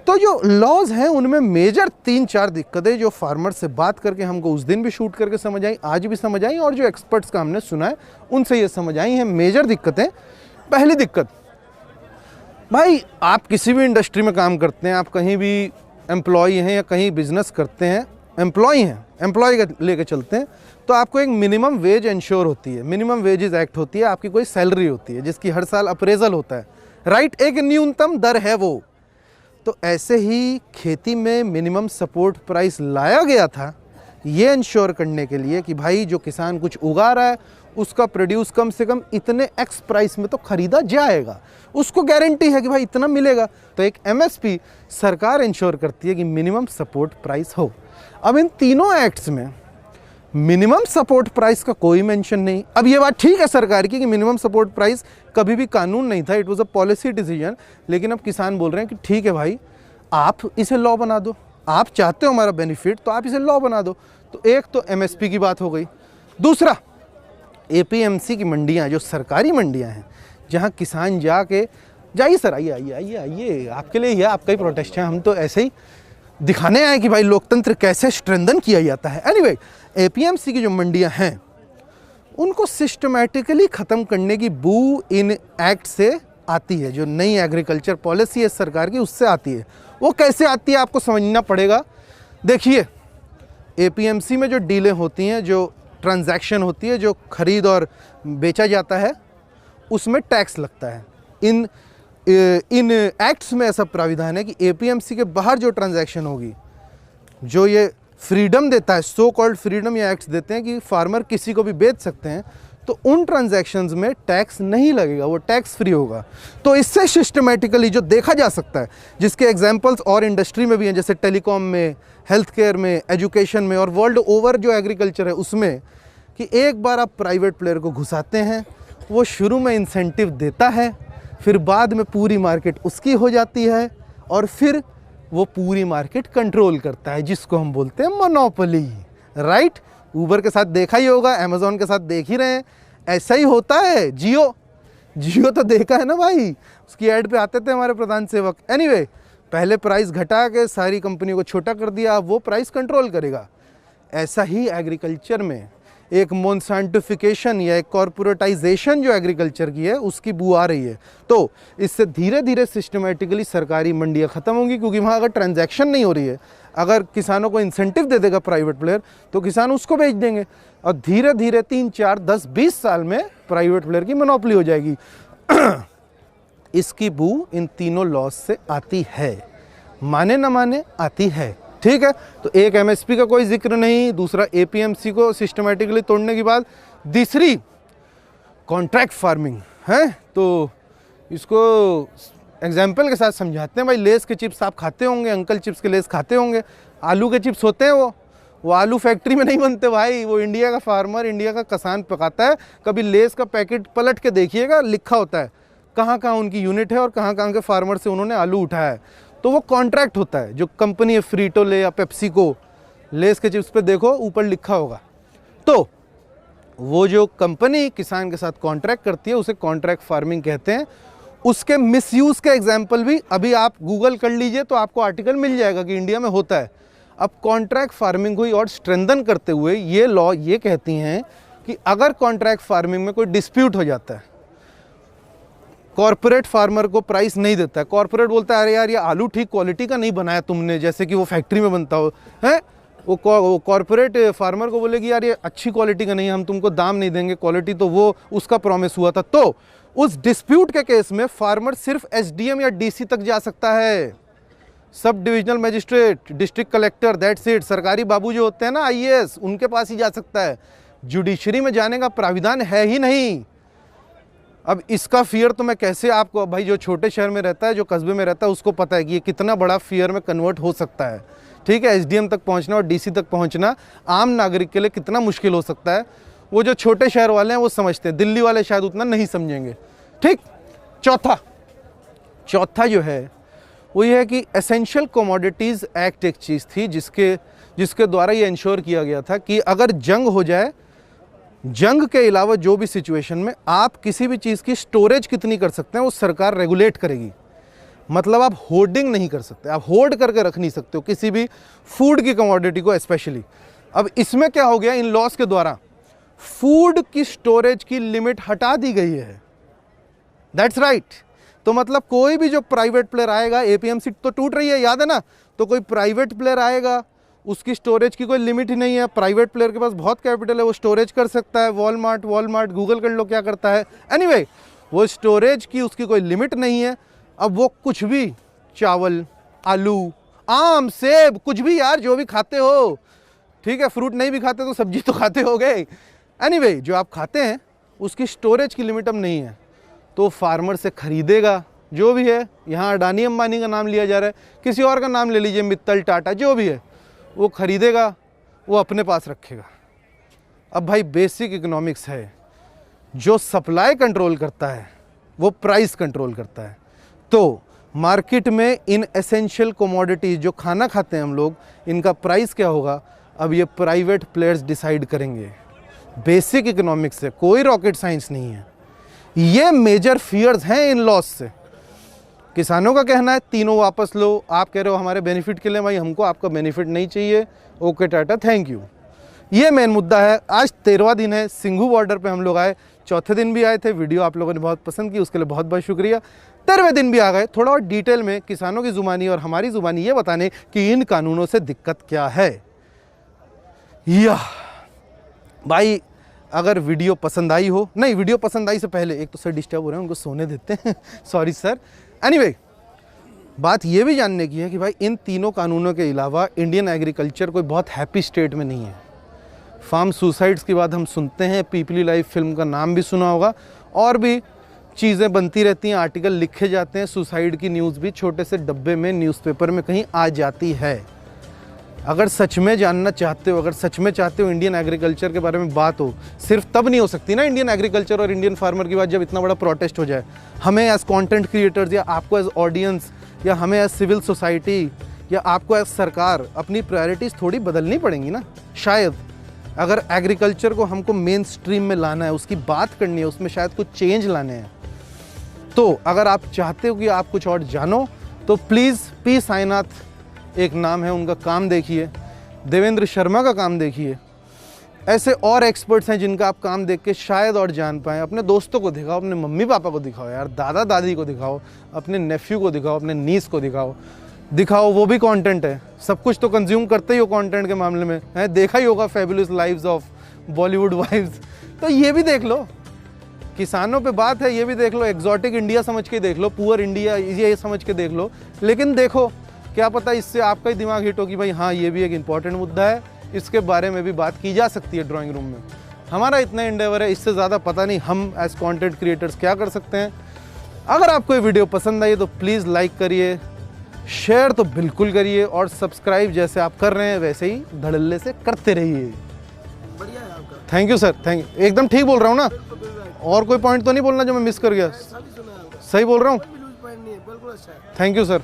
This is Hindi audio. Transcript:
तो जो लॉज हैं उनमें मेजर 3-4 दिक्कतें जो फार्मर से बात करके हमको उस दिन भी शूट करके समझ आई, आज भी समझ आई, और जो एक्सपर्ट्स का हमने सुना है उनसे ये समझ आई हैं मेजर दिक्कतें। पहली दिक्कत, भाई आप किसी भी इंडस्ट्री में काम करते हैं, आप कहीं भी एम्प्लॉय हैं या कहीं बिजनेस करते हैं, एम्प्लॉय का लेके चलते हैं, तो आपको एक मिनिमम वेज इंश्योर होती है, मिनिमम वेजेस एक्ट होती है, आपकी कोई सैलरी होती है जिसकी हर साल अप्रेजल होता है, राइट, एक न्यूनतम दर है वो। तो ऐसे ही खेती में मिनिमम सपोर्ट प्राइस लाया गया था ये इंश्योर करने के लिए कि भाई जो किसान कुछ उगा रहा है उसका प्रोड्यूस कम से कम इतने एक्स प्राइस में तो खरीदा जाएगा, उसको गारंटी है कि भाई इतना मिलेगा। तो एक एमएसपी सरकार इंश्योर करती है कि मिनिमम सपोर्ट प्राइस हो। अब इन तीनों एक्ट्स में मिनिमम सपोर्ट प्राइस का कोई मेंशन नहीं। अब ये बात ठीक है सरकार की कि मिनिमम सपोर्ट प्राइस कभी भी कानून नहीं था, it was a policy decision, लेकिन अब किसान बोल रहे हैं कि ठीक है भाई आप इसे लॉ बना दो, आप चाहते हो हमारा बेनिफिट तो आप इसे लॉ बना दो। तो एक तो एमएसपी की बात हो गई। दूसरा, एपीएमसी की मंडियां, जो सरकारी मंडियां हैं जहां किसान जाइए सर, आइए आइए आइए आइए, आपके लिए यह आपका ही प्रोटेस्ट है, हम तो ऐसे ही दिखाने आए कि भाई लोकतंत्र कैसे स्ट्रेंथन किया जाता है। एनीवे, एपीएमसी की जो मंडियां हैं उनको सिस्टमैटिकली ख़त्म करने की बू इन एक्ट से आती है, जो नई एग्रीकल्चर पॉलिसी है सरकार की उससे आती है। वो कैसे आती है आपको समझना पड़ेगा। देखिए, एपीएमसी में जो डीलें होती हैं, जो ट्रांजैक्शन होती है, जो खरीद और बेचा जाता है, उसमें टैक्स लगता है। इन एक्ट्स में ऐसा प्राविधान है कि एपीएमसी के बाहर जो ट्रांजैक्शन होगी, जो ये फ्रीडम देता है, सो कॉल्ड फ्रीडम या एक्ट्स देते हैं कि फार्मर किसी को भी बेच सकते हैं, तो उन ट्रांजैक्शंस में टैक्स नहीं लगेगा, वो टैक्स फ्री होगा। तो इससे सिस्टमेटिकली जो देखा जा सकता है, जिसके एग्जांपल्स और इंडस्ट्री में भी हैं, जैसे टेलीकॉम में, हेल्थ केयर में, एजुकेशन में और वर्ल्ड ओवर जो एग्रीकल्चर है उसमें, कि एक बार आप प्राइवेट प्लेयर को घुसाते हैं, वो शुरू में इंसेंटिव देता है, फिर बाद में पूरी मार्केट उसकी हो जाती है और फिर वो पूरी मार्केट कंट्रोल करता है, जिसको हम बोलते हैं मोनोपोली, राइट। ऊबर के साथ देखा ही होगा, अमेजोन के साथ देख ही रहे हैं, ऐसा ही होता है। जियो तो देखा है ना भाई, उसकी ऐड पे आते थे हमारे प्रधान सेवक। एनीवे, पहले प्राइस घटा के सारी कंपनियों को छोटा कर दिया, अब वो प्राइस कंट्रोल करेगा। ऐसा ही एग्रीकल्चर में एक मोनसांटिफिकेशन या एक कॉर्पोरेटाइजेशन जो एग्रीकल्चर की है उसकी बू आ रही है। तो इससे धीरे धीरे सिस्टमेटिकली सरकारी मंडियाँ ख़त्म होंगी, क्योंकि वहाँ अगर ट्रांजैक्शन नहीं हो रही है, अगर किसानों को इंसेंटिव दे देगा प्राइवेट प्लेयर तो किसान उसको बेच देंगे और धीरे धीरे 3, 4, 10, 20 साल में प्राइवेट प्लेयर की मोनोपोली हो जाएगी। इसकी बू इन तीनों लॉस से आती है, माने न माने आती है, ठीक है। तो एक एमएसपी का कोई जिक्र नहीं, दूसरा एपीएमसी को सिस्टमेटिकली तोड़ने की बात, तीसरी कॉन्ट्रैक्ट फार्मिंग है। तो इसको एग्जाम्पल के साथ समझाते हैं। भाई लेस के चिप्स आप खाते होंगे, अंकल चिप्स के लेस खाते होंगे, आलू के चिप्स होते हैं, वो आलू फैक्ट्री में नहीं बनते भाई, वो इंडिया का फार्मर, इंडिया का किसान पकाता है। कभी लेस का पैकेट पलट के देखिएगा, लिखा होता है कहाँ कहाँ उनकी यूनिट है और कहाँ कहाँ के फार्मर से उन्होंने आलू उठाया है। तो वो कॉन्ट्रैक्ट होता है। जो कंपनी है फ्रीटो ले या पेप्सी को, लेस के चिप्स पे देखो ऊपर लिखा होगा। तो वो जो कंपनी किसान के साथ कॉन्ट्रैक्ट करती है उसे कॉन्ट्रैक्ट फार्मिंग कहते हैं। उसके मिसयूज़ के एग्जाम्पल भी अभी आप गूगल कर लीजिए तो आपको आर्टिकल मिल जाएगा कि इंडिया में होता है। अब कॉन्ट्रैक्ट फार्मिंग को और स्ट्रेंथन करते हुए ये लॉ ये कहती हैं कि अगर कॉन्ट्रैक्ट फार्मिंग में कोई डिस्प्यूट हो जाता है, कॉर्पोरेट फार्मर को प्राइस नहीं देता है, कॉर्पोरेट बोलता है अरे यार ये आलू ठीक क्वालिटी का नहीं बनाया तुमने, जैसे कि वो फैक्ट्री में बनता हो है, वो कॉर्पोरेट फार्मर को बोलेगी यार ये अच्छी क्वालिटी का नहीं है, हम तुमको दाम नहीं देंगे, क्वालिटी तो वो उसका प्रॉमिस हुआ था। तो उस डिस्प्यूट के केस में फार्मर सिर्फ एसडीएम या डीसी तक जा सकता है, sub divisional magistrate, district collector, that's it. सरकारी बाबू जो होते हैं ना आईएएस, उनके पास ही जा सकता है, जुडिशरी में जाने का प्राविधान है ही नहीं। अब इसका फियर तो मैं कैसे आपको, भाई जो छोटे शहर में रहता है, जो कस्बे में रहता है, उसको पता है कि ये कितना बड़ा फियर में कन्वर्ट हो सकता है, ठीक है। एसडीएम तक पहुंचना और डीसी तक पहुंचना आम नागरिक के लिए कितना मुश्किल हो सकता है, वो जो छोटे शहर वाले हैं वो समझते हैं, दिल्ली वाले शायद उतना नहीं समझेंगे, ठीक। चौथा जो है वो ये है कि एसेंशियल कमोडिटीज़ एक्ट एक चीज़ थी जिसके द्वारा ये इंश्योर किया गया था कि अगर जंग हो जाए, जंग के अलावा जो भी सिचुएशन में आप किसी भी चीज़ की स्टोरेज कितनी कर सकते हैं वो सरकार रेगुलेट करेगी। मतलब आप होर्डिंग नहीं कर सकते, आप होर्ड करके रख नहीं सकते हो किसी भी फूड की कमोडिटी को स्पेशली। अब इसमें क्या हो गया, इन लॉस के द्वारा फूड की स्टोरेज की लिमिट हटा दी गई है। That's right. तो मतलब कोई भी जो प्राइवेट प्लेयर आएगा, एपीएमसी तो टूट रही है, याद है ना, तो कोई प्राइवेट प्लेयर आएगा, उसकी स्टोरेज की कोई लिमिट ही नहीं है। प्राइवेट प्लेयर के पास बहुत कैपिटल है, वो स्टोरेज कर सकता है। वॉलमार्ट गूगल कर लो क्या करता है। एनीवे, वो स्टोरेज की उसकी कोई लिमिट नहीं है। अब वो कुछ भी, चावल, आलू, आम, सेब, कुछ भी यार, जो भी खाते हो, ठीक है, फ्रूट नहीं भी खाते तो सब्जी तो खाते हो गए। एनीवे, जो आप खाते हैं उसकी स्टोरेज की लिमिट अब नहीं है, तो फार्मर से खरीदेगा जो भी है। यहाँ अडानी अंबानी का नाम लिया जा रहा है, किसी और का नाम ले लीजिए, मित्तल, टाटा, जो भी है, वो खरीदेगा, वो अपने पास रखेगा। अब भाई बेसिक इकोनॉमिक्स है, जो सप्लाई कंट्रोल करता है वो प्राइस कंट्रोल करता है। तो मार्केट में इन एसेंशियल कमोडिटीज जो खाना खाते हैं हम लोग, इनका प्राइस क्या होगा, अब ये प्राइवेट प्लेयर्स डिसाइड करेंगे। बेसिक इकोनॉमिक्स है, कोई रॉकेट साइंस नहीं है। ये मेजर फियर्स हैं इन लॉस से। किसानों का कहना है तीनों वापस लो, आप कह रहे हो हमारे बेनिफिट के लिए, भाई हमको आपका बेनिफिट नहीं चाहिए, ओके टाटा, थैंक यू। ये मेन मुद्दा है। आज 13वां दिन है, सिंघू बॉर्डर पे हम लोग आए, चौथे दिन भी आए थे, वीडियो आप लोगों ने बहुत पसंद की, उसके लिए बहुत बहुत शुक्रिया। 13वें दिन भी आ गए, थोड़ा और डिटेल में किसानों की ज़ुबानी और हमारी ज़ुबानी ये बताने कि इन कानूनों से दिक्कत क्या है। या भाई अगर वीडियो पसंद आई हो, नहीं वीडियो पसंद आई से पहले, एक तो सर डिस्टर्ब हो रहे हैं, उनको सोने देते हैं सॉरी सर। एनीवे, बात ये भी जानने की है कि भाई इन तीनों कानूनों के अलावा इंडियन एग्रीकल्चर कोई बहुत हैप्पी स्टेट में नहीं है। फार्म सुसाइड्स की बात हम सुनते हैं, पीपली लाइफ फिल्म का नाम भी सुना होगा, और भी चीज़ें बनती रहती हैं, आर्टिकल लिखे जाते हैं, सुसाइड की न्यूज़ भी छोटे से डब्बे में न्यूज़पेपर में कहीं आ जाती है। अगर सच में जानना चाहते हो, अगर सच में चाहते हो इंडियन एग्रीकल्चर के बारे में बात हो, सिर्फ तब नहीं हो सकती ना इंडियन एग्रीकल्चर और इंडियन फार्मर की बात जब इतना बड़ा प्रोटेस्ट हो जाए। हमें एज कंटेंट क्रिएटर्स, या आपको एज ऑडियंस, या हमें एज सिविल सोसाइटी, या आपको एज सरकार अपनी प्रायोरिटीज़ थोड़ी बदलनी पड़ेंगी ना। शायद अगर एग्रीकल्चर को हमको मेन स्ट्रीम में लाना है, उसकी बात करनी है, उसमें शायद कुछ चेंज लाने हैं, तो अगर आप चाहते हो कि आप कुछ और जानो, तो प्लीज़ पी साईनाथ एक नाम है, उनका काम देखिए, देवेंद्र शर्मा का काम देखिए। ऐसे और एक्सपर्ट्स हैं जिनका आप काम देख के शायद और जान पाएँ। अपने दोस्तों को दिखाओ, अपने मम्मी पापा को दिखाओ यार, दादा दादी को दिखाओ, अपने नेफ्यू को दिखाओ, अपने नीस को दिखाओ, वो भी कंटेंट है। सब कुछ तो कंज्यूम करते ही हो कंटेंट के मामले में, है देखा ही होगा fabulous lives of Bollywood wives, तो ये भी देख लो। किसानों पे बात है, ये भी देख लो, एग्जॉटिक इंडिया समझ के देख लो, पुअर इंडिया ये समझ के देख लो। लेकिन देखो, क्या पता इससे आपका ही दिमाग हिट हो कि भाई हाँ ये भी एक इम्पॉर्टेंट मुद्दा है, इसके बारे में भी बात की जा सकती है ड्राइंग रूम में। हमारा इतना एंडेवर है, इससे ज़्यादा पता नहीं हम एज कंटेंट क्रिएटर्स क्या कर सकते हैं। अगर आपको ये वीडियो पसंद आई तो प्लीज़ लाइक करिए, शेयर तो बिल्कुल करिए, और सब्सक्राइब जैसे आप कर रहे हैं वैसे ही धड़ल्ले से करते रहिए। बढ़िया है आपका। Thank you sir, thank you. एकदम ठीक बोल रहा हूँ ना, और कोई पॉइंट तो नहीं बोलना जो मैं मिस कर गया? सही बोल रहा हूँ? बिल्कुल अच्छा है। Thank you sir.